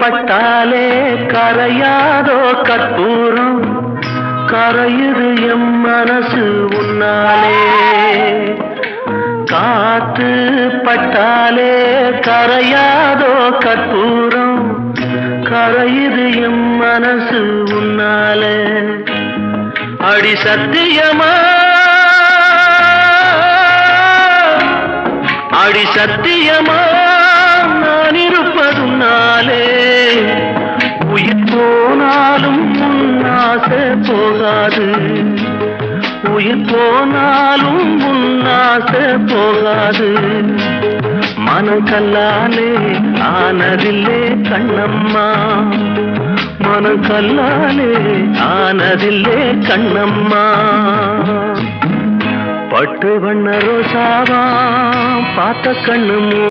பட்டாலே கரையாதோ கற்பூரம் கரையுது எம் மனசு உன்னாலே காத்து பட்டாலே கரையாதோ கற்பூரம் கரையுது எம் மனசு உன்னாலே அடி சத்தியமா அடி சத்தியமா நான் இருப்பதுனாலே உயிர் போனாலும் உன்னாசை போகாது உயிர் போனாலும் உன்னாசை போகாது மனக்கல்லாலே ஆனதில்லே கண்ணம்மா மனக்கல்லாலே ஆனதில்லே கண்ணம்மா பட்டு வண்ண ரோசாவா பார்த்த கண்ணு